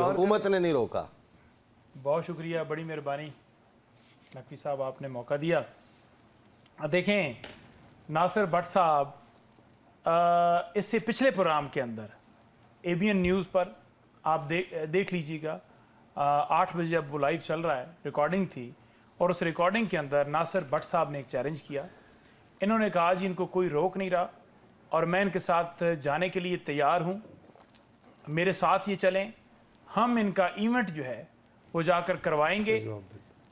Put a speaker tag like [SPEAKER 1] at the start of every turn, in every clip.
[SPEAKER 1] हुकूमत ने नहीं रोका।
[SPEAKER 2] बहुत शुक्रिया, बड़ी मेहरबानी नकवी साहब, आपने मौका दिया। देखें नासिर भट्ट साहब, इससे पिछले प्रोग्राम के अंदर ABN न्यूज़ पर आप देख लीजिएगा, 8 बजे अब वो लाइव चल रहा है, रिकॉर्डिंग थी, और उस रिकॉर्डिंग के अंदर नासिर भट्ट साहब ने एक चैलेंज किया। इन्होंने कहा जी इनको कोई रोक नहीं रहा और मैं इनके साथ जाने के लिए तैयार हूँ, मेरे साथ ये चलें, हम इनका इवेंट जो है वो जाकर करवाएंगे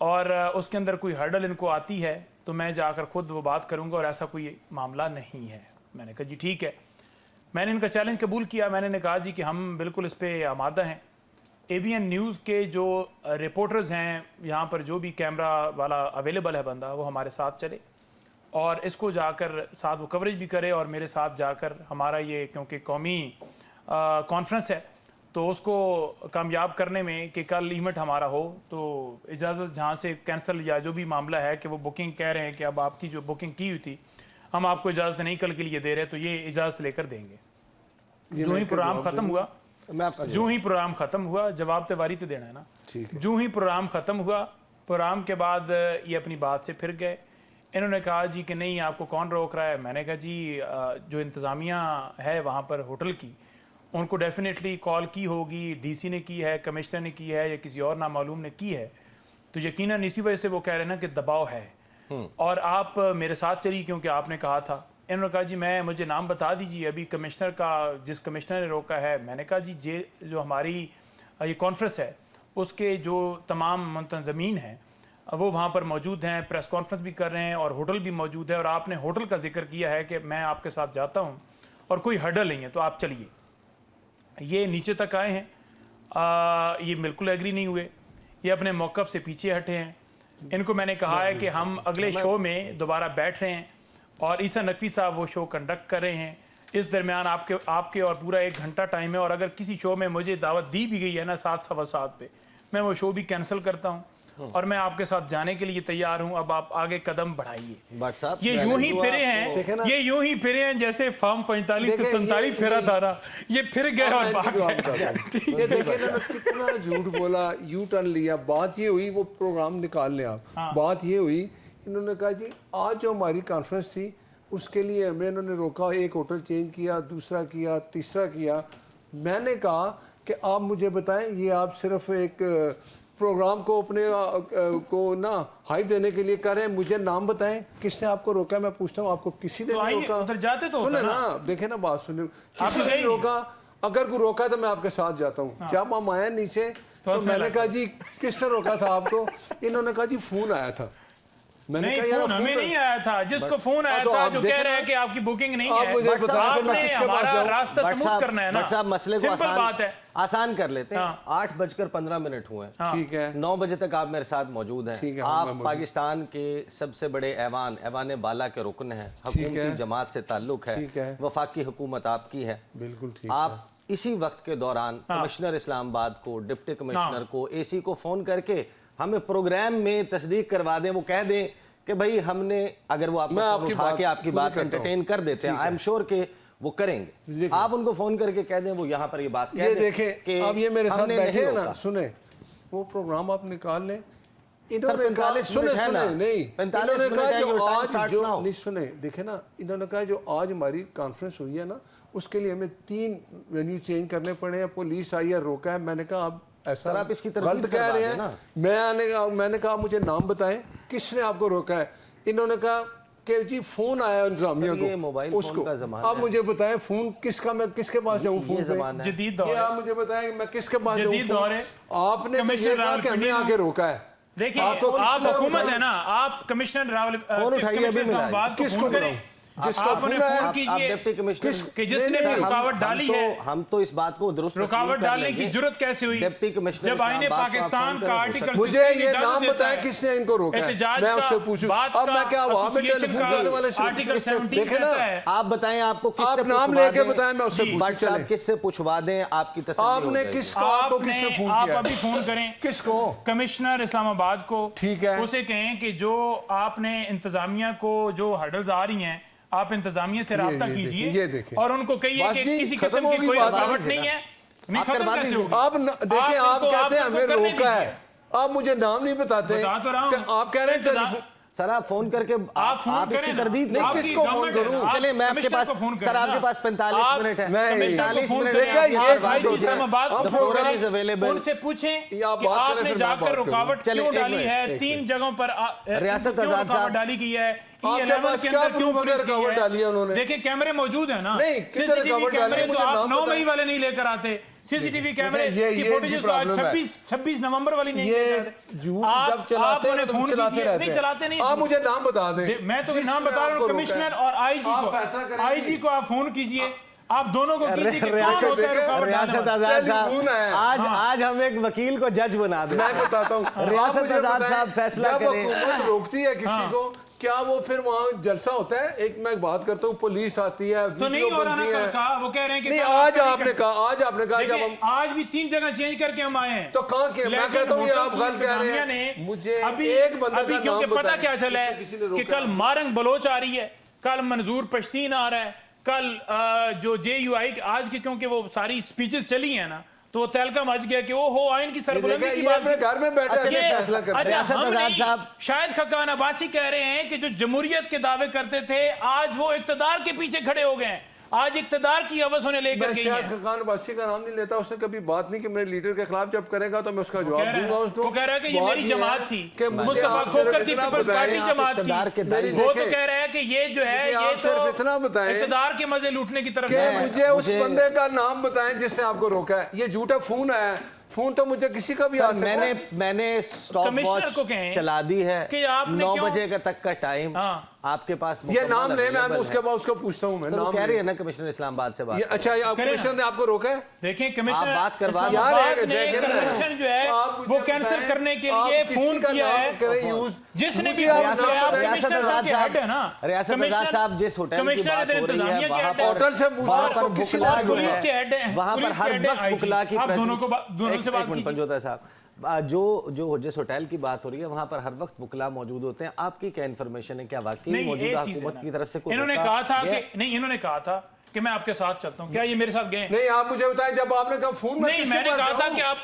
[SPEAKER 2] और उसके अंदर कोई हर्डल इनको आती है तो मैं जाकर खुद वो बात करूंगा और ऐसा कोई मामला नहीं है। मैंने कहा जी ठीक है। मैंने इनका चैलेंज कबूल किया। मैंने कहा जी कि हम बिल्कुल इस पर आमादा हैं। ABN न्यूज़ के जो रिपोर्टर्स हैं यहाँ पर, जो भी कैमरा वाला अवेलेबल है बंदा, वो हमारे साथ चले और इसको जाकर साथ वो कवरेज भी करे और मेरे साथ जाकर हमारा ये, क्योंकि कौमी कॉन्फ्रेंस है तो उसको कामयाब करने में कि कल इवेंट हमारा हो तो इजाज़त जहाँ से कैंसिल या जो भी मामला है कि वो बुकिंग कह रहे हैं कि अब आपकी जो बुकिंग की हुई थी हम आपको इजाज़त नहीं कल के लिए दे रहे, तो ये इजाज़त लेकर देंगे। जो ही प्रोग्राम ख़त्म हुआ, जो ही प्रोग्राम ख़त्म हुआ, जवाब तवारी तो देना है ना, जो ही प्रोग्राम ख़त्म हुआ, प्रोग्राम के बाद ये अपनी बात से फिर गए। इन्होंने कहा जी कि नहीं आपको कौन रोक रहा है। मैंने कहा जी जो इंतज़ामिया है वहाँ पर होटल की, उनको डेफिनेटली कॉल की होगी, DC ने की है, कमिश्नर ने की है या किसी और नामालूम ने की है, तो यकीनन इसी वजह से वो कह रहे हैं ना कि दबाव है और आप मेरे साथ चलिए क्योंकि आपने कहा था। इन्होंने कहा जी मुझे नाम बता दीजिए अभी कमिश्नर का, जिस कमिश्नर ने रोका है। मैंने कहा जी जो हमारी ये कॉन्फ्रेंस है उसके जो तमाम मुंतज़मीन हैं वो वहाँ पर मौजूद हैं, प्रेस कॉन्फ्रेंस भी कर रहे हैं और होटल भी मौजूद है और आपने होटल का जिक्र किया है कि मैं आपके साथ जाता हूँ और कोई हर्डल नहीं है तो आप चलिए। ये नीचे तक आए हैं, ये बिल्कुल एग्री नहीं हुए, ये अपने मौक़िफ़ से पीछे हटे हैं। इनको मैंने कहा है कि हम अगले शो में दोबारा बैठ रहे हैं और ईसा नकवी साहब वो शो कंडक्ट कर रहे हैं। इस दरमियान आपके और पूरा 1 घंटा टाइम है और अगर किसी शो में मुझे दावत दी भी गई है ना 7 सवा 7 पे, मैं वो शो भी कैंसिल करता हूँ और मैं आपके साथ जाने के लिए तैयार हूं। अब आप आगे कदम बढ़ाइए। ये यूं ही फिरे हैं, ये यूं ही फिरे हैं जैसे फॉर्म 45 से 47 फेरा धारा, ये फिर गए और भाग गए।
[SPEAKER 3] ये देखिए ना कितना झूठ बोला, यू टर्न लिया। बात ये हुई, वो प्रोग्राम निकाल लें आप। बात ये हुई, इन्होंने कहा जी आज जो हमारी कॉन्फ्रेंस थी उसके लिए हमें इन्होंने रोका, एक होटल चेंज किया, दूसरा किया, तीसरा किया। मैंने कहा कि आप मुझे बताएं, ये आप सिर्फ एक प्रोग्राम को अपने को ना हाइप देने के लिए कर रहे हैं, मुझे नाम बताएं किसने आपको रोका। मैं पूछता हूं आपको किसी ने नहीं रोका।
[SPEAKER 2] उधर जाते तो
[SPEAKER 3] सुने ना, देखे ना बात सुने, किसी ने नहीं रोका। अगर कोई रोका तो मैं आपके साथ जाता हूं। जब हम आए नीचे तो मैंने कहा जी किसने रोका था आपको। इन्होंने कहा जी फोन आया था।
[SPEAKER 2] मैंने कहा फोन हमें नहीं आया था, जिसको फोन आया था जो कह रहे हैं कि आपकी बुकिंग नहीं है,
[SPEAKER 3] मुझे बताया मैं किसके पास जाऊं।
[SPEAKER 2] रास्ता स्मूथ करना है ना।
[SPEAKER 1] साहब मसले को आसान कर लेते हैं। 8:15 हुए,
[SPEAKER 3] ठीक है,
[SPEAKER 1] 9 बजे तक आप मेरे साथ मौजूद हैं। आप पाकिस्तान के सबसे बड़े ऐवान बाला के रुकन हैं, हुकूमती जमात से ताल्लुक है, वफाकी हुकूमत आपकी है।
[SPEAKER 3] बिल्कुल ठीक।
[SPEAKER 1] आप इसी वक्त के दौरान कमिश्नर इस्लामाबाद को, डिप्टी कमिश्नर को, AC को फोन करके हमें प्रोग्राम में तस्दीक करवा दें, वो कह दें कि भाई हमने, अगर वो आपको उठा के आपकी बात एंटरटेन कर देते हैं, आई एम श्योर के वो करेंगे। आप उनको फोन करके कह दें वो यहाँ पर ये बात कह दें कि
[SPEAKER 3] अब ये मेरे साथ बैठे हैं ना, सुने वो प्रोग्राम आप निकाल लें। इन्होंने कहा नहीं सुने, देखे ना, इन्होंने कहा जो आज हमारी कॉन्फ्रेंस हुई है ना उसके लिए हमें 3 वेन्यू चेंज करने पड़े हैं, पुलिस आई है, रोका है। मैंने कहा आप ऐसा
[SPEAKER 1] आप इसकी
[SPEAKER 3] गलत कह रहे हैं। मैंने कहा मुझे नाम बताएं किसने आपको रोका है। इन्होंने कहा कि जी फोन आया इंतजामिया को, उसको अब मुझे बताएं फोन किसका, मैं किसके पास जाऊं। फोन
[SPEAKER 2] जदीद दौर है,
[SPEAKER 3] आप मुझे बताएं मैं किसके पास जाऊं। आपने मुझे कहा कि हमें आके रोका है।
[SPEAKER 2] देखिए आप हुकूमत है ना, आप कमिश्नर रावल
[SPEAKER 1] फोन उठाइए,
[SPEAKER 3] किसको करें, जिसका
[SPEAKER 2] आपने फोन कीजिए कि जिसने भी रुकावट डाली है।
[SPEAKER 1] हम तो इस बात को दुरुस्त
[SPEAKER 2] रुकावट डालने की जरूरत कैसे हुई
[SPEAKER 1] डिप्टी कमिश्नर
[SPEAKER 2] जब आईने पाकिस्तान का आर्टिकल,
[SPEAKER 3] मुझे ये नाम बताएं किसने इनको रोका है, मैं उससे पूछूं। अब मैं क्या वहां पे टेलीफोन करने वाले से देखे ना,
[SPEAKER 1] आप बताएं आपको किससे
[SPEAKER 3] नाम लेके बताएं, मैं उससे
[SPEAKER 1] पूछूं, किससे पूछवा दें आपकी तसल्ली।
[SPEAKER 3] आपने किसको, आपको किसने फोन किया?
[SPEAKER 2] आप अभी फोन करें किसको, कमिश्नर इस्लामाबाद को,
[SPEAKER 3] ठीक है,
[SPEAKER 2] उसे कहें कि जो आपने इंतजामिया को जो हर्डल्स आ रही हैं आप इंतजामिया से राब्ता कीजिए और उनको कहिए कि किसी किस्म की कोई रुकावट नहीं है, नहीं,
[SPEAKER 1] आप
[SPEAKER 2] खत्म
[SPEAKER 1] करवा
[SPEAKER 2] कैसे
[SPEAKER 1] दीजिए।
[SPEAKER 2] होगी?
[SPEAKER 3] आप देखिए, आप
[SPEAKER 2] इनको-
[SPEAKER 3] कहते हैं
[SPEAKER 2] इनको
[SPEAKER 3] हमें
[SPEAKER 2] करने
[SPEAKER 3] रोका है,
[SPEAKER 2] दीजिए।
[SPEAKER 3] आप मुझे नाम नहीं बताते।
[SPEAKER 2] बता तो रहा हूं।
[SPEAKER 3] तो आप कह रहे हैं टेलीफोन,
[SPEAKER 1] सर आप फोन करके
[SPEAKER 2] आप फोन
[SPEAKER 1] आप इसकी
[SPEAKER 2] करें ना।
[SPEAKER 1] तरदीद
[SPEAKER 3] नहीं,
[SPEAKER 2] आपकी
[SPEAKER 3] किसको फोन
[SPEAKER 2] गवर्नमेंट है
[SPEAKER 3] करूं?
[SPEAKER 2] ना, आप
[SPEAKER 1] चलिए मैं आपके
[SPEAKER 2] कमिश्नर
[SPEAKER 1] पास
[SPEAKER 2] को फोन
[SPEAKER 1] सर
[SPEAKER 2] करें
[SPEAKER 1] आपके
[SPEAKER 2] ना।
[SPEAKER 1] पास 45
[SPEAKER 2] आप
[SPEAKER 1] मिनट है।
[SPEAKER 3] नहीं,
[SPEAKER 2] कमिश्नर को
[SPEAKER 1] 45
[SPEAKER 2] फोन
[SPEAKER 1] मिनट
[SPEAKER 2] करें,
[SPEAKER 3] देखिए,
[SPEAKER 2] आप
[SPEAKER 3] ये
[SPEAKER 2] भाई
[SPEAKER 3] बात हो जाए।
[SPEAKER 2] इस्लामाबाद
[SPEAKER 3] आप
[SPEAKER 2] को
[SPEAKER 3] फोन
[SPEAKER 2] फोन
[SPEAKER 3] करें,
[SPEAKER 2] करें,
[SPEAKER 1] is available।
[SPEAKER 2] उनसे पूछें
[SPEAKER 3] ये आप
[SPEAKER 2] कि
[SPEAKER 3] बात करें,
[SPEAKER 2] आपने
[SPEAKER 3] फिर मैं
[SPEAKER 2] जाकर
[SPEAKER 3] बात
[SPEAKER 2] रुकावट
[SPEAKER 1] चलिए,
[SPEAKER 2] क्यों
[SPEAKER 1] एक
[SPEAKER 2] डाली
[SPEAKER 1] मिनट,
[SPEAKER 2] है, 3 जगहों पर
[SPEAKER 1] रियासत
[SPEAKER 2] क्यों
[SPEAKER 1] आजाद
[SPEAKER 2] रुकावट
[SPEAKER 1] साहब,
[SPEAKER 2] डाली गई है,
[SPEAKER 3] आपके
[SPEAKER 2] E11
[SPEAKER 3] पास
[SPEAKER 2] के
[SPEAKER 3] क्या
[SPEAKER 2] अंदर क्यों
[SPEAKER 3] proof अगर
[SPEAKER 2] पुलिस की
[SPEAKER 3] रुकावट
[SPEAKER 2] है?
[SPEAKER 3] डाली है उन्होंने?
[SPEAKER 2] देखिए कैमरे मौजूद है ना,
[SPEAKER 3] नहीं, किधर
[SPEAKER 2] CCTV
[SPEAKER 3] रुकावट डाली है,
[SPEAKER 2] कैमरे तो
[SPEAKER 3] मुझे
[SPEAKER 2] आप
[SPEAKER 3] नाम
[SPEAKER 2] 9
[SPEAKER 3] बताएं।
[SPEAKER 2] मई वाले नहीं लेकर आते, CCTV कैमरे
[SPEAKER 3] ये
[SPEAKER 2] की
[SPEAKER 3] भी
[SPEAKER 2] फुटेजेस तो आज
[SPEAKER 3] प्रॉब्लम है।
[SPEAKER 2] 26 नवंबर वाली नहीं
[SPEAKER 3] ये
[SPEAKER 2] लेकर आते।
[SPEAKER 3] झूठ
[SPEAKER 2] आप-
[SPEAKER 3] जब चलाते
[SPEAKER 2] आप
[SPEAKER 3] हैं
[SPEAKER 2] उन्हें
[SPEAKER 3] तो
[SPEAKER 2] फोन
[SPEAKER 3] चलाते
[SPEAKER 2] कीजिए।
[SPEAKER 3] रहते
[SPEAKER 2] नहीं
[SPEAKER 3] हैं।
[SPEAKER 2] चलाते नहीं,
[SPEAKER 3] आप मुझे नाम बता दें।
[SPEAKER 2] मैं तो
[SPEAKER 3] जिसने
[SPEAKER 2] नाम बता रहा हूँ,
[SPEAKER 3] आपको रोका
[SPEAKER 2] कमिश्नर
[SPEAKER 3] है।
[SPEAKER 2] और आईजी
[SPEAKER 3] आप
[SPEAKER 2] को,
[SPEAKER 3] फैसला करेंगे।
[SPEAKER 2] आईजी को आप फोन कीजिए, आप दोनों को कीजिए कि कौन
[SPEAKER 1] रियासत
[SPEAKER 2] होता है रुकावट डालने
[SPEAKER 1] रियासत
[SPEAKER 2] वाला।
[SPEAKER 1] आजाद
[SPEAKER 3] टेलीफोन है।
[SPEAKER 1] साहब आज हम एक वकील को जज बना दें।
[SPEAKER 3] मैं बताता हूँ,
[SPEAKER 1] रियासत
[SPEAKER 3] आप मुझे
[SPEAKER 1] आजाद
[SPEAKER 3] बताएं,
[SPEAKER 1] साहब फैसला
[SPEAKER 3] जब
[SPEAKER 1] करें।
[SPEAKER 3] हुकूमत रोकती है किसी को, क्या वो फिर वहाँ जलसा होता है? एक मैं बात करता हूँ, पुलिस आती है,
[SPEAKER 2] तो नहीं
[SPEAKER 3] वीडियो
[SPEAKER 2] हो रहा ना
[SPEAKER 3] बनती है।
[SPEAKER 2] कल का, वो कह रहे हैं कि
[SPEAKER 3] नहीं,
[SPEAKER 2] कल
[SPEAKER 3] आज
[SPEAKER 2] आपका
[SPEAKER 3] आपने कहा, आज आपने कहा जब
[SPEAKER 2] देखिए,
[SPEAKER 3] हम
[SPEAKER 2] आज भी 3 जगह चेंज करके हम आए हैं।
[SPEAKER 3] तो कहाँ के, मैं
[SPEAKER 2] लेकिन
[SPEAKER 3] कहता हूँ ये
[SPEAKER 2] होटल
[SPEAKER 3] आप
[SPEAKER 2] की
[SPEAKER 3] गलत कह रहे
[SPEAKER 2] इंतजामिया ने
[SPEAKER 3] हैं। मुझे
[SPEAKER 2] अभी
[SPEAKER 3] एक बंदा
[SPEAKER 2] अभी
[SPEAKER 3] का
[SPEAKER 2] क्योंकि
[SPEAKER 3] नाम
[SPEAKER 2] पता
[SPEAKER 3] बताएं,
[SPEAKER 2] क्या चला है
[SPEAKER 3] किसी ने
[SPEAKER 2] कि
[SPEAKER 3] रोका
[SPEAKER 2] कल मारंग बलोच आ रही है, कल मंजूर पश्तीन आ रहा है, कल जो JUI आज की क्योंकि वो सारी स्पीचेस चली हैं ना, तो वो तहलका मच गया कि ओ हो आइन की सरबुलंदी
[SPEAKER 3] देखिए,
[SPEAKER 2] की
[SPEAKER 3] ये
[SPEAKER 2] बात
[SPEAKER 3] अपने घर में बैठे
[SPEAKER 1] अच्छा,
[SPEAKER 3] हैं,
[SPEAKER 1] ये
[SPEAKER 3] फैसला करते हैं।
[SPEAKER 2] अच्छा,
[SPEAKER 1] रियासत
[SPEAKER 2] हम
[SPEAKER 1] आजाद
[SPEAKER 2] नहीं,
[SPEAKER 1] साहब।
[SPEAKER 2] शायद खकान अब्बासी कह रहे हैं कि जो जमहूरियत के दावे करते थे आज वो इक्तदार के पीछे खड़े हो गए हैं, आज इक्तदार की हवस उन्हें लेकर
[SPEAKER 3] मैं
[SPEAKER 2] गई
[SPEAKER 3] शायद
[SPEAKER 2] है।
[SPEAKER 3] खान अब्बासी का नाम नहीं लेता, उसने कभी बात नहीं कि मेरे लीडर के खिलाफ जब करेगा तो मैं उसका
[SPEAKER 2] कह
[SPEAKER 3] जवाब
[SPEAKER 2] रहा है-
[SPEAKER 3] दूंगा उसको।
[SPEAKER 2] वो कह रहा है कि ये
[SPEAKER 3] बात
[SPEAKER 2] मेरी
[SPEAKER 3] है
[SPEAKER 2] जमात थी,
[SPEAKER 3] कि मुझे
[SPEAKER 2] मुस्तफा
[SPEAKER 3] आप सिर्फ
[SPEAKER 2] खोकर की
[SPEAKER 3] इतना
[SPEAKER 2] पीपल्स
[SPEAKER 3] बताएं,
[SPEAKER 2] पार्टी
[SPEAKER 1] आप
[SPEAKER 2] जमात
[SPEAKER 1] इक़्तिदार के
[SPEAKER 2] की,
[SPEAKER 1] दायरे
[SPEAKER 2] वो तो
[SPEAKER 3] देखें।
[SPEAKER 2] कह रहा है कि ये जो है
[SPEAKER 3] मुझे
[SPEAKER 2] ये
[SPEAKER 3] आप सिर्फ इतना
[SPEAKER 2] तो
[SPEAKER 3] बताएं
[SPEAKER 2] इक़्तिदार के मजे लूटने की तरफ
[SPEAKER 3] कि
[SPEAKER 2] जा रहा है।
[SPEAKER 3] मुझे उस बंदे का नाम बताएं जिसने आपको रोका है। ये झूठा फोन है, फोन तो मुझे किसी का भी आ
[SPEAKER 1] सर
[SPEAKER 3] सकता है।
[SPEAKER 1] मैंने स्टॉप
[SPEAKER 2] कमिश्नर को
[SPEAKER 1] वॉच
[SPEAKER 2] कहें
[SPEAKER 1] चला दी है
[SPEAKER 2] कि आपने
[SPEAKER 1] 9
[SPEAKER 2] क्यों-
[SPEAKER 1] बजे का तक का टाइम
[SPEAKER 2] हाँ।
[SPEAKER 1] आपके पास
[SPEAKER 3] ये नाम
[SPEAKER 1] मुकम्मल
[SPEAKER 3] लेना है तो
[SPEAKER 1] available
[SPEAKER 3] उसके बाद उसको पूछता हूँ मैं।
[SPEAKER 1] सर वो
[SPEAKER 3] नाम
[SPEAKER 1] कह रही
[SPEAKER 3] ले।
[SPEAKER 1] है ना कमिश्नर इस्लामाबाद से बात
[SPEAKER 3] ये अच्छा, ये आप
[SPEAKER 2] करें ना।
[SPEAKER 3] कमिश्नर ने आपको रोका है?
[SPEAKER 2] देखें कमिश्नर
[SPEAKER 1] आप बात करवा दें।
[SPEAKER 2] इस्लामाबाद
[SPEAKER 3] यार,
[SPEAKER 2] ने
[SPEAKER 3] देखें ना।
[SPEAKER 2] कन्वेंशन जो है
[SPEAKER 3] आप मुझे
[SPEAKER 2] वो कैंसिल
[SPEAKER 3] बताएं,
[SPEAKER 2] करने के
[SPEAKER 3] आप
[SPEAKER 2] लिए
[SPEAKER 3] किसी
[SPEAKER 2] फोन
[SPEAKER 3] का
[SPEAKER 2] किया
[SPEAKER 3] नाम
[SPEAKER 2] है,
[SPEAKER 3] करें यूज।
[SPEAKER 2] जिसने भी
[SPEAKER 3] मुझे आप
[SPEAKER 2] किया
[SPEAKER 3] नाम
[SPEAKER 2] है, आप
[SPEAKER 3] बताएं।
[SPEAKER 1] रियासत
[SPEAKER 2] कमिश्नर
[SPEAKER 1] आजाद
[SPEAKER 2] के हेड है ना,
[SPEAKER 1] साहब रियासत
[SPEAKER 2] कमिश्नर-
[SPEAKER 1] आजाद साहब जिस होटल की
[SPEAKER 2] कमिश्नर
[SPEAKER 1] बात
[SPEAKER 2] इधर
[SPEAKER 1] हो रही
[SPEAKER 2] इंतजामिया
[SPEAKER 1] है
[SPEAKER 2] के
[SPEAKER 1] वहां
[SPEAKER 2] हेड है।
[SPEAKER 3] होटल से
[SPEAKER 1] वहां पर
[SPEAKER 3] किसी
[SPEAKER 1] बुकला
[SPEAKER 3] और
[SPEAKER 1] जो
[SPEAKER 2] पुलिस
[SPEAKER 1] है
[SPEAKER 2] के हेड हैं,
[SPEAKER 1] वहां पर
[SPEAKER 2] पुलिस के
[SPEAKER 1] हर
[SPEAKER 2] हेड हैं,
[SPEAKER 1] वक्त
[SPEAKER 2] IG।
[SPEAKER 1] बुकला की
[SPEAKER 2] आप दोनों
[SPEAKER 1] presence-
[SPEAKER 2] से बात
[SPEAKER 1] एक मिनट
[SPEAKER 2] कीजिए।
[SPEAKER 1] पंजोता साहब जो जिस होटल की बात हो रही है वहां पर हर वक्त बुकला मौजूद होते हैं। आपकी क्या इन्फॉर्मेशन है, क्या वाकई
[SPEAKER 2] नहीं,
[SPEAKER 1] मौजूदा
[SPEAKER 2] एक चीज़ है
[SPEAKER 1] हुकूमत
[SPEAKER 2] ना।
[SPEAKER 1] की तरफ से कोई
[SPEAKER 2] इन्होंने
[SPEAKER 1] रोका
[SPEAKER 2] कहा था
[SPEAKER 1] गया?
[SPEAKER 2] कि नहीं, इन्होंने कहा था कि मैं आपके साथ चलता हूं, क्या ये मेरे साथ गए?
[SPEAKER 3] नहीं, आप मुझे बताएं, जब आपने कहा फोन में
[SPEAKER 2] नहीं,
[SPEAKER 3] किसके
[SPEAKER 2] मैंने
[SPEAKER 3] पास
[SPEAKER 2] कहा था
[SPEAKER 3] जाऊं?
[SPEAKER 2] कि आप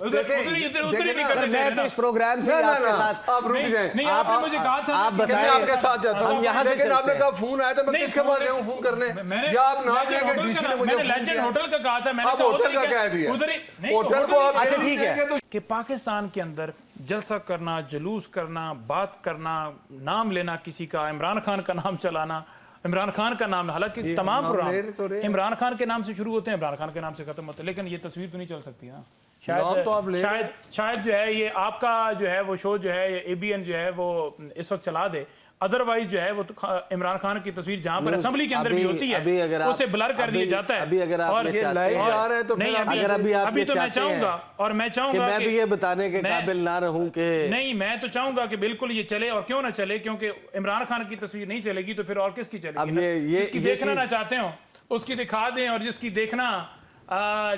[SPEAKER 2] उधर
[SPEAKER 3] देखें,
[SPEAKER 2] उधर ही
[SPEAKER 3] देखें
[SPEAKER 2] नहीं
[SPEAKER 3] ना,
[SPEAKER 2] करते
[SPEAKER 1] मैं
[SPEAKER 2] थे
[SPEAKER 1] तो
[SPEAKER 2] ना।
[SPEAKER 1] इस प्रोग्राम से
[SPEAKER 3] ना, ना,
[SPEAKER 1] आपके
[SPEAKER 3] ना,
[SPEAKER 1] साथ
[SPEAKER 3] आप रुक
[SPEAKER 2] नहीं,
[SPEAKER 3] जाएं।
[SPEAKER 2] नहीं, आपने मुझे कहा था
[SPEAKER 1] आप
[SPEAKER 2] कि
[SPEAKER 3] कि मैं
[SPEAKER 1] बताएं,
[SPEAKER 3] आपके साथ जाता हूं।
[SPEAKER 1] हम यहाँ से
[SPEAKER 3] लेकिन
[SPEAKER 1] चलते
[SPEAKER 3] आपने
[SPEAKER 1] हैं।
[SPEAKER 3] कहा फोन आया तो मैं
[SPEAKER 2] नहीं,
[SPEAKER 3] किसके पास
[SPEAKER 2] फोन-
[SPEAKER 3] जाऊं फोन करने?
[SPEAKER 2] मैंने
[SPEAKER 3] या आप नाम
[SPEAKER 2] लेजेंड
[SPEAKER 3] लेके
[SPEAKER 2] होटल
[SPEAKER 3] डीसी
[SPEAKER 2] का-
[SPEAKER 3] ने मुझे
[SPEAKER 2] मैंने
[SPEAKER 3] फोन
[SPEAKER 2] लेजेंड
[SPEAKER 3] किया।
[SPEAKER 2] होटल का कहा था, मैंने
[SPEAKER 3] आप
[SPEAKER 2] कहा
[SPEAKER 3] होटल का
[SPEAKER 2] उधर
[SPEAKER 3] कह दिया।
[SPEAKER 2] उधर ही नहीं,
[SPEAKER 3] होटल को आप
[SPEAKER 1] अच्छा, ठीक है।
[SPEAKER 2] कि पाकिस्तान के अंदर जलसा करना, जुलूस करना, बात करना, नाम लेना किसी का, इमरान खान का नाम चलाना, इमरान खान का नाम, हालांकि तमाम
[SPEAKER 3] नाम ले तो रहे
[SPEAKER 2] प्रोग्राम
[SPEAKER 3] हैं।
[SPEAKER 2] इमरान खान के नाम से शुरू होते हैं, इमरान खान के नाम से खत्म होते हैं, लेकिन ये तस्वीर तो नहीं चल सकती ना।
[SPEAKER 3] नाम तो आप ले
[SPEAKER 2] शायद जो है ये आपका जो है वो शो जो है ये ABN जो है वो इस वक्त चला दे, अदरवाइज जो है वो तो इमरान खान की तस्वीर जहां पर असेंबली के अंदर भी होती
[SPEAKER 1] अभी अगर
[SPEAKER 2] है
[SPEAKER 1] आप-
[SPEAKER 2] उसे ब्लर कर दिया
[SPEAKER 1] अभी-
[SPEAKER 2] जाता है।
[SPEAKER 1] अभी अगर आप
[SPEAKER 2] और
[SPEAKER 1] ये
[SPEAKER 3] ये
[SPEAKER 1] चाहते
[SPEAKER 3] लाइव
[SPEAKER 1] हैं-
[SPEAKER 3] आ रहे हैं तो
[SPEAKER 2] नहीं,
[SPEAKER 3] फिर आप-
[SPEAKER 1] अगर अभी आप
[SPEAKER 2] अभी
[SPEAKER 1] ये
[SPEAKER 2] तो मैं
[SPEAKER 1] चाहते हैं
[SPEAKER 2] चाहूंगा और मैं
[SPEAKER 1] कि
[SPEAKER 2] चाहूंगा
[SPEAKER 1] मैं भी ये बताने के
[SPEAKER 2] मैं-
[SPEAKER 1] काबिल ना रहूं कि
[SPEAKER 2] नहीं, मैं तो चाहूंगा कि बिल्कुल ये चले, और क्यों ना चले, क्योंकि इमरान खान की तस्वीर नहीं चलेगी तो फिर और किसकी चलेगी
[SPEAKER 1] अब
[SPEAKER 2] ना?
[SPEAKER 1] ये
[SPEAKER 2] जिसकी देखना
[SPEAKER 1] चीज़-
[SPEAKER 2] ना चाहते हो उसकी दिखा दें, और जिसकी देखना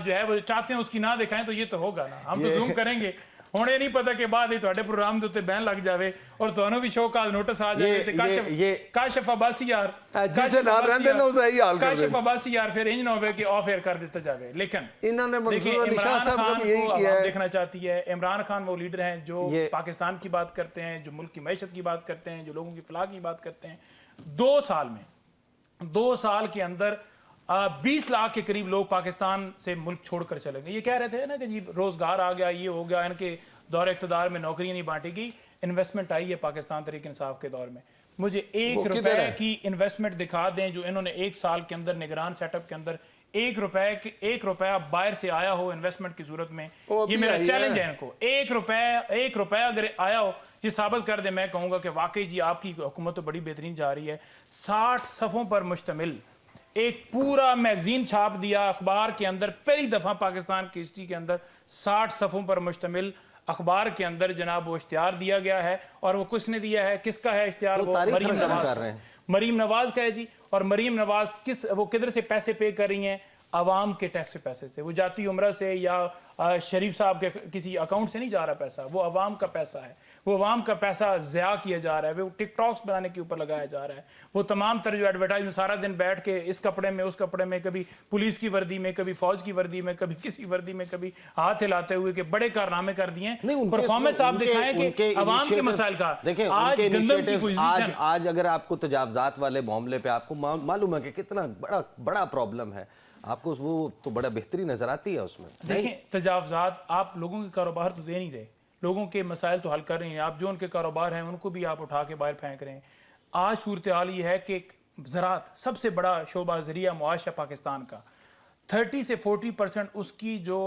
[SPEAKER 2] जो है वो चाहते हैं उसकी ना दिखाएं, तो ये तो होगा ना, हम तो जूम करेंगे। हुणे नहीं पता कि बाद ही ਤੁਹਾਡੇ प्रोग्राम ਦੇ ਉੱਤੇ बैन लग जाए और ਤੁਹਾਨੂੰ भी शो का नोटिस आ जाए ਤੇ ਕਾਸ਼ਫ ਅਬਾਸੀ ਯਾਰ
[SPEAKER 3] जिसे ना रहते ना उसका यही हाल कर
[SPEAKER 2] काशिफ अब्बासी यार फिर इंज ना हो कि ऑफ एयर कर देता जाए। लेकिन
[SPEAKER 3] इन्होंने
[SPEAKER 2] देखिए,
[SPEAKER 3] मंसूर अली शाह
[SPEAKER 2] इमरान
[SPEAKER 3] साहब का
[SPEAKER 2] खान
[SPEAKER 3] भी यही
[SPEAKER 2] को
[SPEAKER 3] किया
[SPEAKER 2] आवाम
[SPEAKER 3] है।
[SPEAKER 2] देखना चाहती है। इमरान खान वो लीडर हैं जो
[SPEAKER 1] ये-
[SPEAKER 2] पाकिस्तान की बात करते हैं, जो मुल्क की मैशत की बात करते हैं, जो लोगों की फलाह की बात करते हैं। 2 साल में 2 साल के अंदर 20 लाख के करीब लोग पाकिस्तान से मुल्क छोड़कर चले गए। ये कह रहे थे ना कि जी रोजगार आ गया, ये हो गया, इनके दौर इक़्तिदार में नौकरियां नहीं बांटी गई, इन्वेस्टमेंट आई है पाकिस्तान तहरीक इंसाफ के दौर में। मुझे
[SPEAKER 3] वो
[SPEAKER 2] ₹1
[SPEAKER 3] किधर है?
[SPEAKER 2] की इन्वेस्टमेंट दिखा दें जो इन्होंने 1 साल के अंदर निगरान सेटअप के अंदर ₹1 रुपया बाहर से आया हो इन्वेस्टमेंट की सूरत में।
[SPEAKER 3] वो अभी
[SPEAKER 2] ये मेरा
[SPEAKER 3] आई
[SPEAKER 2] चैलेंज
[SPEAKER 3] है।
[SPEAKER 2] है इनको, एक रुपया अगर आया हो ये साबित कर दे, मैं कहूंगा कि वाकई जी आपकी हुकूमत तो बड़ी बेहतरीन जा रही है। 60 सफ़ों पर मुश्तमिल एक पूरा मैगजीन छाप दिया अखबार के अंदर, पहली दफ़ा पाकिस्तान की हिस्ट्री के अंदर 60 सफ़ों पर मुश्तमिल अखबार के अंदर जनाब वो इश्तिहार दिया गया है। और वो किसने दिया है, किसका है इश्तिहार? वो
[SPEAKER 1] तारीख
[SPEAKER 2] मरीम
[SPEAKER 1] रकम
[SPEAKER 2] नवाज
[SPEAKER 1] कर रहे हैं।
[SPEAKER 2] मरीम नवाज का है जी। और मरीम नवाज वो किधर से पैसे पे कर रही हैं? आवाम के टैक्स के पैसे से, वो जाती उम्रा से या शरीफ साहब के किसी अकाउंट से नहीं जा रहा पैसा, वो आवाम का पैसा है, वो आवाम का पैसा ज़या किया जा रहा है, वो टिकटॉक्स बनाने के ऊपर लगाया जा रहा है, वो तमाम तरह जो एडवर्टाइजमेंट सारा दिन बैठ के इस कपड़े में उस कपड़े में, कभी पुलिस की वर्दी में, कभी फौज की वर्दी में, कभी किसी वर्दी में, कभी हाथ हिलाते हुए के बड़े कारनामे कर दिए हैं। परफॉर्मेंस आप दिखाएं कि आवाम के मसाइल का।
[SPEAKER 1] देखिए
[SPEAKER 2] आज गंदम की पोजीशन,
[SPEAKER 1] आज अगर आपको तजावजात वाले मामले पे आपको मालूम है कि कितना बड़ा प्रॉब्लम है, आपको वो तो बड़ा बेहतरीन नजर आती है उसमें।
[SPEAKER 2] देखें तजावजात आप लोगों के कारोबार तो दे नहीं रहे, लोगों के मसाइल तो हल कर रही हैं आप, जो उनके कारोबार हैं उनको भी आप उठा के बाहर फेंक रहे हैं। आज सूरत हाल ये है कि ज़राअत सबसे बड़ा शोबा ज़रिया मुआश है पाकिस्तान का, 30 से 40% उसकी जो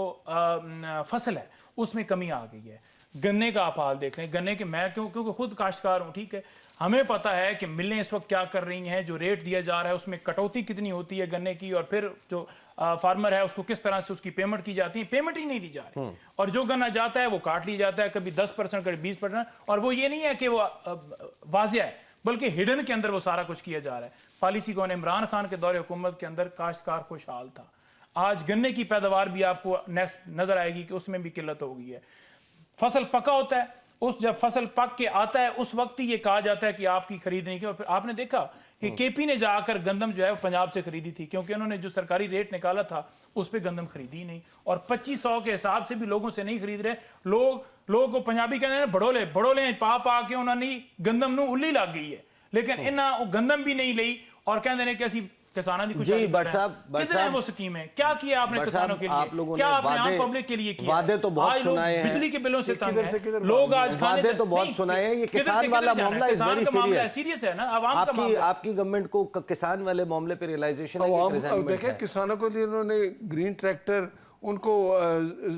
[SPEAKER 2] फसल है उसमें कमी आ गई है। गन्ने का आप हाल देख लें, गन्ने के मैं क्योंकि खुद काश्तकार हूँ, ठीक है, हमें पता है कि मिलें इस वक्त क्या कर रही हैं, जो रेट दिया जा रहा है उसमें कटौती कितनी होती है गन्ने की, और फिर जो फार्मर है उसको किस तरह से उसकी पेमेंट की जाती है, पेमेंट ही नहीं दी जा रही, और जो गन्ना जाता है वो काट लिया जाता है, कभी 10% कभी 20%, और वो ये नहीं है कि वो वाजिया है, बल्कि हिडन के अंदर वो सारा कुछ किया जा रहा है। पॉलिसी कौन, इमरान खान के दौरे हुकूमत के अंदर काश्तकार खुशहाल था। आज गन्ने की पैदावार भी आपको नेक्स्ट नजर आएगी कि उसमें भी किल्लत हो गई है। फसल पका होता है, उस जब फसल पक के आता है उस वक्त ही ये कहा जाता है कि आपकी खरीद नहीं की, और फिर आपने देखा कि केपी ने जाकर गंदम जो है पंजाब से खरीदी थी, क्योंकि उन्होंने जो सरकारी रेट निकाला था उस पर गंदम खरीदी नहीं, और 2500 के हिसाब से भी लोगों से नहीं खरीद रहे लोगों को पंजाबी कहते हैं बड़ोले पा के उन्होंने गंदम नूं उल्ली लग गई है, लेकिन इन्हें गंदम भी नहीं ली और कहते हैं कि असी किसानों की
[SPEAKER 1] जी बट साहब
[SPEAKER 2] वो स्कीम है, क्या किया आपने किसानों के लिए,
[SPEAKER 1] आप लोगों
[SPEAKER 2] क्या
[SPEAKER 1] ने
[SPEAKER 2] आपने आम पब्लिक के लिए किया?
[SPEAKER 1] वादे तो बहुत सुनाए हैं,
[SPEAKER 2] बिजली के बिलों से तंग हैं लोग, आज
[SPEAKER 1] वादे तो बहुत सुनाए हैं, ये किसान वाला मामला इज वेरी
[SPEAKER 2] सीरियस है ना, आवाम का मामला।
[SPEAKER 1] आपकी गवर्नमेंट को किसान वाले मामले पे रियलाइजेशन है,
[SPEAKER 3] देखें किसानों को लिए उन्होंने ग्रीन ट्रैक्टर उनको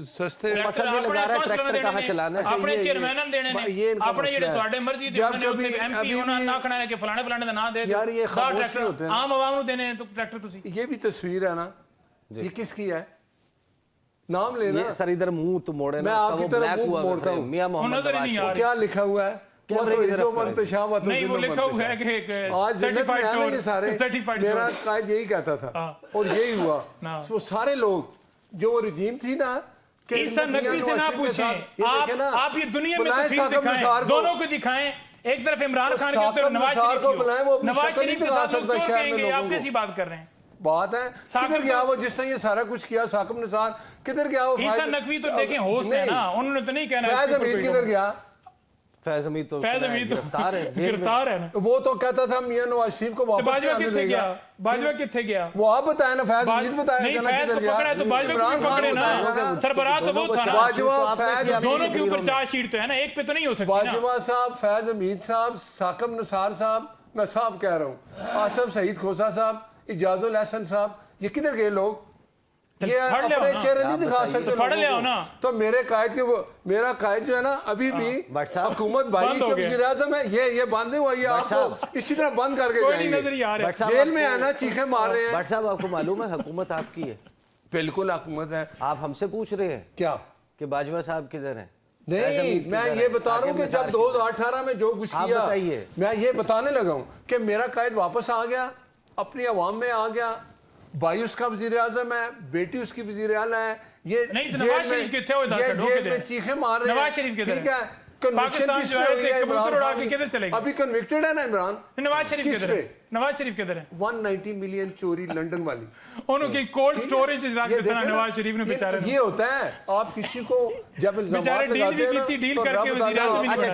[SPEAKER 3] सस्ते
[SPEAKER 1] फसल में लगा रहा है, ट्रैक्टर कहाँ चलाना है,
[SPEAKER 2] अपने चेयरमैन देने ने अपने ਜਿਹੜੇ ਤੁਹਾਡੇ ਮਰਜ਼ੀ ਦੇ ਉਹਨੇ एमपी ਉਹਨਾਂ ਨਾ ਆਖਣਾ ਹੈ कि फलाने फलाने ਦਾ ਨਾਂ ਦੇ
[SPEAKER 3] यार ये खामोशी होते हैं,
[SPEAKER 2] आम आवाम ਨੂੰ देने तो ट्रैक्टर ਤੁਸੀਂ।
[SPEAKER 3] ये भी तस्वीर है ना, ये किसकी है, नाम लेना
[SPEAKER 1] सर, इधर मुंह तो मोड़े
[SPEAKER 3] मैं आपकी तरफ मुंह मोड़ता हूँ,
[SPEAKER 1] मियां मोहम्मद नवाज,
[SPEAKER 3] क्या लिखा हुआ है,
[SPEAKER 2] नहीं वो लिखा हुआ है कि
[SPEAKER 3] आज सर्टिफाइड चोर, ये सारे मेरा कायद यही कहता था और यही हुआ, वो सारे लोग जो वो रिजीम थी ना,
[SPEAKER 2] नकवी से ना पूछें आप ये दुनिया में तस्वीर दिखाएं, दोनों को दिखाएं, एक तरफ इमरान खान के ऊपर नवाज शरीफ के साथ लोग चोर कहेंगे, आप कैसी बात कर रहे हैं?
[SPEAKER 3] बात है किधर गया वो जिसने ये सारा कुछ किया, साकिब निसार किधर गया वो?
[SPEAKER 2] ईसा नकवी तो देखें होस्ट है ना, उन्होंने तो नहीं कहना
[SPEAKER 3] फैज हमीद किधर गया?
[SPEAKER 1] फैज हमीद तो गिरफ्तार है
[SPEAKER 3] ना, वो तो कहता था मियां नवाज शरीफ को वापस आने देगा।
[SPEAKER 2] बाजवा किथे गया?
[SPEAKER 3] वो आप बताए ना, फैज हमीद बताया
[SPEAKER 2] नहीं, फैज को पकड़ा है तो बाजवा को पकड़े ना, सरबराह तो वो था ना,
[SPEAKER 3] बाजवा फैज
[SPEAKER 2] दोनों के ऊपर चार्जशीट तो है ना, एक पे तो नहीं हो सकती ना।
[SPEAKER 3] बाजवा साहब, फैज हमीद साहब, साकिब निसार साहब, मैं साहब कह रहा हूँ, आसिफ सईद खोसा साहब, इजाजुल हसन साहब, ये किधर गए लोग? ये अपने चेहरे नहीं दिखा सकते
[SPEAKER 2] पढ़ ले ना।
[SPEAKER 3] तो मेरा कायद जो है ना अभी भी हुकूमत भाई के वज़ीर आज़म है, ये बंद हुआ, ये आपको इसी तरह बंद करके जाएंगे, जेल में है ना, चीखें मार रहे हैं।
[SPEAKER 1] बट साहब आपको मालूम है हुकूमत आपकी है?
[SPEAKER 3] बिल्कुल हुकूमत है।
[SPEAKER 1] आप हमसे पूछ रहे हैं
[SPEAKER 3] क्या
[SPEAKER 1] कि बाजवा साहब किधर हैं?
[SPEAKER 3] नहीं, मैं ये बता रहा हूँ कि जब 2018 में जो कुछ किया, मैं ये बताने लगा हूँ कि मेरा कायद वापस आ गया, अपनी अवाम में आ गया, भाई उसका वजीर आजम है, बेटी उसकी वजीर आला है, ये
[SPEAKER 2] नवाज शरीफ किथे हो,
[SPEAKER 3] जेल में चीखे मार रहे हैं,
[SPEAKER 2] नवाज शरीफ किधर
[SPEAKER 3] ठीक है, कन्विक्शन किस पे हुई है?
[SPEAKER 2] कबूतर उड़ा के किधर चलेगा?
[SPEAKER 3] अभी कन्विक्टेड है ना इमरान।
[SPEAKER 2] नवाज शरीफ किधर है? नवाज शरीफ किधर है?
[SPEAKER 3] 190 मिलियन चोरी लंदन वाली,
[SPEAKER 2] उन्होंने कोल्ड स्टोरेज रख दिया नवाज शरीफ ने बेचारे।
[SPEAKER 3] ये होता है, आप किसी को जब इल्जाम लगाते हैं
[SPEAKER 2] डील करके वजीर आज़म